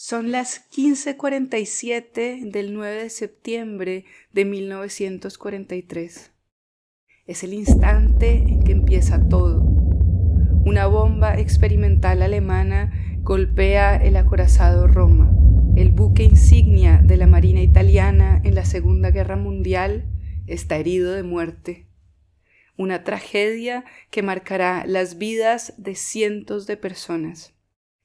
Son las 15:47 del 9 de septiembre de 1943. Es el instante en que empieza todo. Una bomba experimental alemana golpea el acorazado Roma, el buque insignia de la Marina italiana en la Segunda Guerra Mundial. Está herido de muerte. Una tragedia que marcará las vidas de cientos de personas.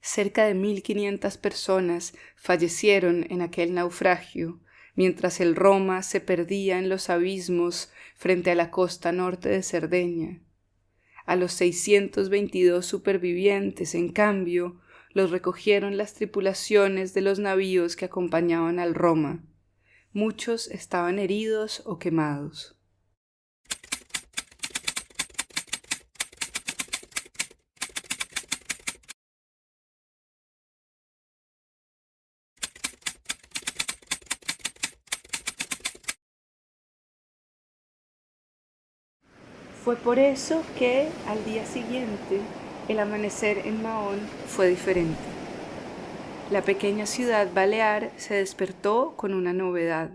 Cerca de 1.500 personas fallecieron en aquel naufragio, mientras el Roma se perdía en los abismos frente a la costa norte de Cerdeña. A los 622 supervivientes, en cambio, los recogieron las tripulaciones de los navíos que acompañaban al Roma. Muchos estaban heridos o quemados. Fue por eso que, al día siguiente, el amanecer en Mahón fue diferente. La pequeña ciudad balear se despertó con una novedad.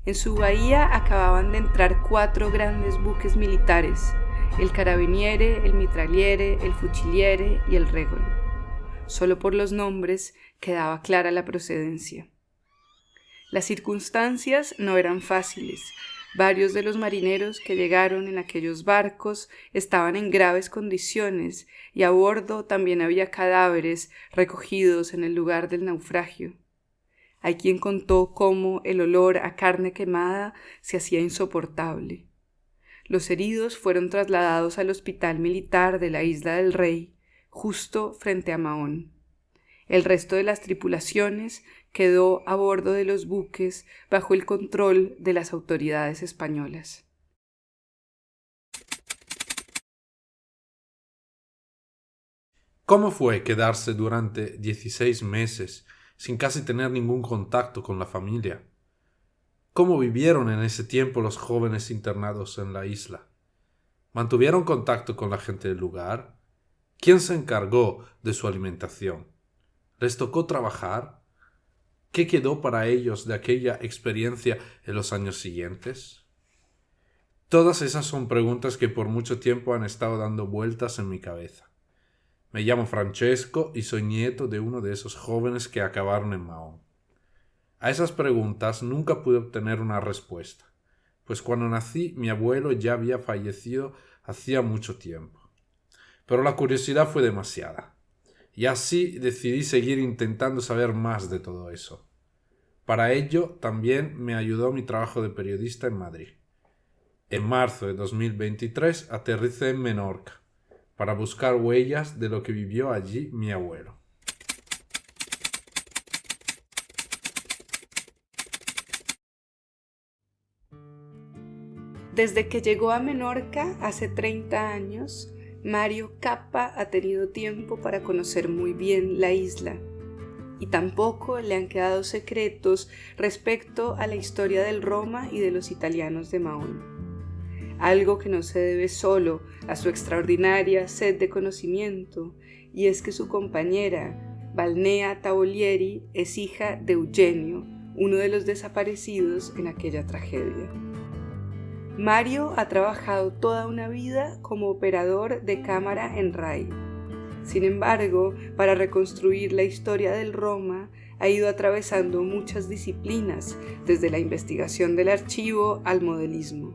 En su bahía acababan de entrar 4 grandes buques militares, el Carabiniere, el Mitragliere, el Fuciliere y el Regolo. Solo por los nombres quedaba clara la procedencia. Las circunstancias no eran fáciles. Varios de los marineros que llegaron en aquellos barcos estaban en graves condiciones y a bordo también había cadáveres recogidos en el lugar del naufragio. Hay quien contó cómo el olor a carne quemada se hacía insoportable. Los heridos fueron trasladados al hospital militar de la Isla del Rey, justo frente a Mahón. El resto de las tripulaciones quedó a bordo de los buques bajo el control de las autoridades españolas. ¿Cómo fue quedarse durante 16 meses sin casi tener ningún contacto con la familia? ¿Cómo vivieron en ese tiempo los jóvenes internados en la isla? ¿Mantuvieron contacto con la gente del lugar? ¿Quién se encargó de su alimentación? ¿Les tocó trabajar? ¿Qué quedó para ellos de aquella experiencia en los años siguientes? Todas esas son preguntas que por mucho tiempo han estado dando vueltas en mi cabeza. Me llamo Francesco y soy nieto de uno de esos jóvenes que acabaron en Mahón. A esas preguntas nunca pude obtener una respuesta, pues cuando nací mi abuelo ya había fallecido hacía mucho tiempo. Pero la curiosidad fue demasiada. Y así decidí seguir intentando saber más de todo eso. Para ello también me ayudó mi trabajo de periodista en Madrid. En marzo de 2023 aterricé en Menorca para buscar huellas de lo que vivió allí mi abuelo. Desde que llegó a Menorca hace 30 años, Mario Cappa ha tenido tiempo para conocer muy bien la isla, y tampoco le han quedado secretos respecto a la historia del Roma y de los italianos de Mahón. Algo que no se debe solo a su extraordinaria sed de conocimiento, y es que su compañera, Valnea Tavolieri, es hija de Eugenio, uno de los desaparecidos en aquella tragedia. Mario ha trabajado toda una vida como operador de cámara en RAI. Sin embargo, para reconstruir la historia del Roma, ha ido atravesando muchas disciplinas, desde la investigación del archivo al modelismo.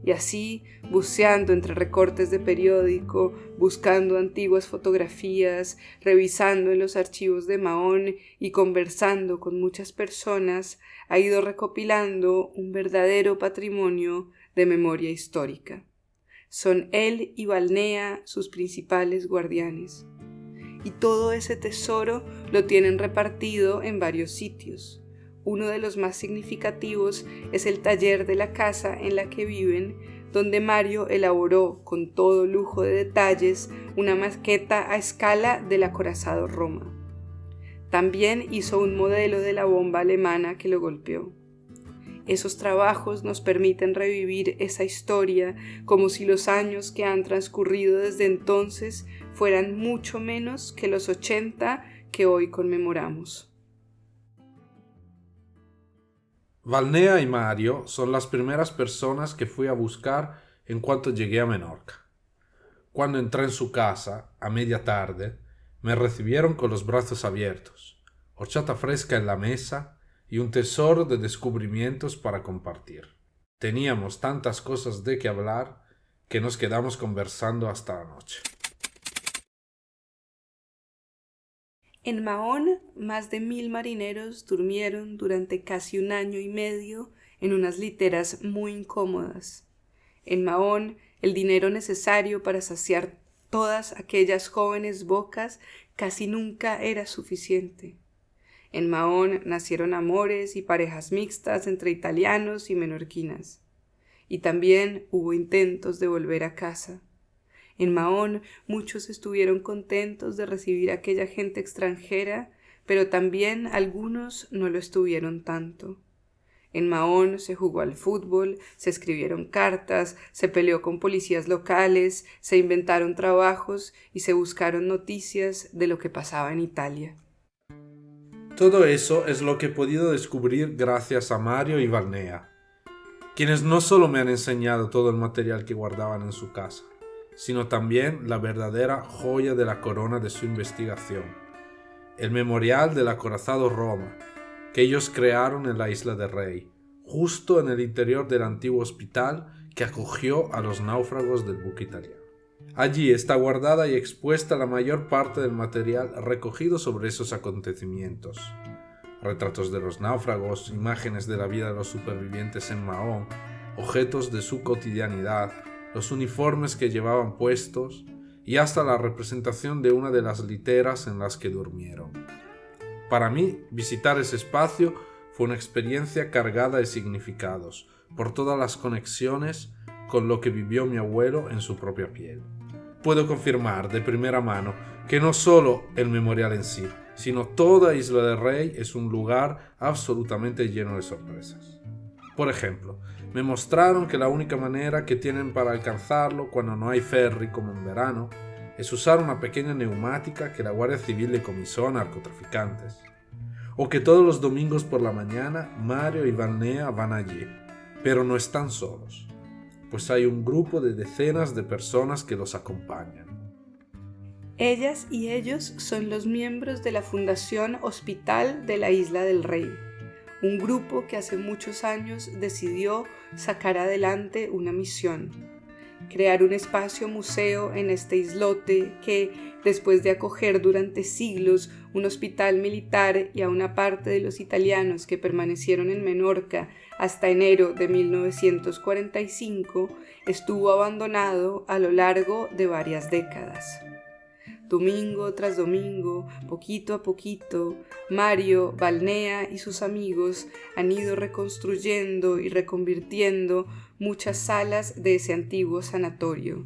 Y así, buceando entre recortes de periódico, buscando antiguas fotografías, revisando en los archivos de Mahón y conversando con muchas personas, ha ido recopilando un verdadero patrimonio de memoria histórica. Son él y Valnea sus principales guardianes. Y todo ese tesoro lo tienen repartido en varios sitios. Uno de los más significativos es el taller de la casa en la que viven, donde Mario elaboró con todo lujo de detalles una maqueta a escala del acorazado Roma. También hizo un modelo de la bomba alemana que lo golpeó. Esos trabajos nos permiten revivir esa historia como si los años que han transcurrido desde entonces fueran mucho menos que los 80 que hoy conmemoramos. Valnea y Mario son las primeras personas que fui a buscar en cuanto llegué a Menorca. Cuando entré en su casa, a media tarde, me recibieron con los brazos abiertos, horchata fresca en la mesa y un tesoro de descubrimientos para compartir. Teníamos tantas cosas de qué hablar que nos quedamos conversando hasta la noche. En Mahón, más de 1000 marineros durmieron durante casi 1 año y medio en unas literas muy incómodas. En Mahón, el dinero necesario para saciar todas aquellas jóvenes bocas casi nunca era suficiente. En Mahón nacieron amores y parejas mixtas entre italianos y menorquinas. Y también hubo intentos de volver a casa. En Mahón muchos estuvieron contentos de recibir a aquella gente extranjera, pero también algunos no lo estuvieron tanto. En Mahón se jugó al fútbol, se escribieron cartas, se peleó con policías locales, se inventaron trabajos y se buscaron noticias de lo que pasaba en Italia. Todo eso es lo que he podido descubrir gracias a Mario y Valnea, quienes no solo me han enseñado todo el material que guardaban en su casa, sino también la verdadera joya de la corona de su investigación, el memorial del acorazado Roma, que ellos crearon en la isla de Rey, justo en el interior del antiguo hospital que acogió a los náufragos del buque italiano. Allí está guardada y expuesta la mayor parte del material recogido sobre esos acontecimientos. Retratos de los náufragos, imágenes de la vida de los supervivientes en Mahón, objetos de su cotidianidad, los uniformes que llevaban puestos y hasta la representación de una de las literas en las que durmieron. Para mí, visitar ese espacio fue una experiencia cargada de significados, por todas las conexiones con lo que vivió mi abuelo en su propia piel. Puedo confirmar de primera mano que no solo el memorial en sí, sino toda Isla de Rey es un lugar absolutamente lleno de sorpresas. Por ejemplo, me mostraron que la única manera que tienen para alcanzarlo cuando no hay ferry como en verano es usar una pequeña neumática que la Guardia Civil decomisó a narcotraficantes. O que todos los domingos por la mañana Mario y Valnea van allí, pero no están solos, pues hay un grupo de decenas de personas que los acompañan. Ellas y ellos son los miembros de la Fundación Hospital de la Isla del Rey, un grupo que hace muchos años decidió sacar adelante una misión: crear un espacio museo en este islote que, después de acoger durante siglos un hospital militar y a una parte de los italianos que permanecieron en Menorca hasta enero de 1945, estuvo abandonado a lo largo de varias décadas. Domingo tras domingo, poquito a poquito, Mario, Valnea y sus amigos han ido reconstruyendo y reconvirtiendo muchas salas de ese antiguo sanatorio.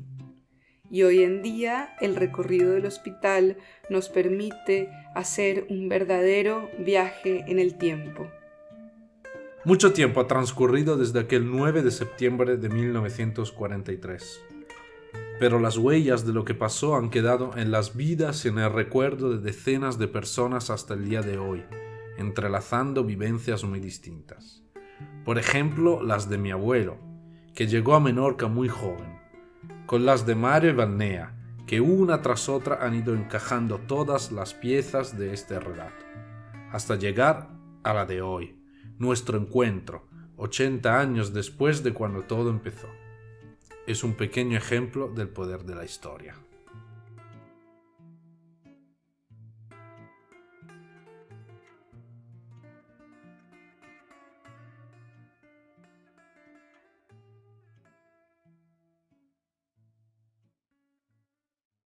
Y hoy en día el recorrido del hospital nos permite hacer un verdadero viaje en el tiempo. Mucho tiempo ha transcurrido desde aquel 9 de septiembre de 1943. Pero las huellas de lo que pasó han quedado en las vidas y en el recuerdo de decenas de personas hasta el día de hoy, entrelazando vivencias muy distintas. Por ejemplo, las de mi abuelo, que llegó a Menorca muy joven, con las de Mario y Valnea, que una tras otra han ido encajando todas las piezas de este relato, hasta llegar a la de hoy, nuestro encuentro, 80 años después de cuando todo empezó. Es un pequeño ejemplo del poder de la historia.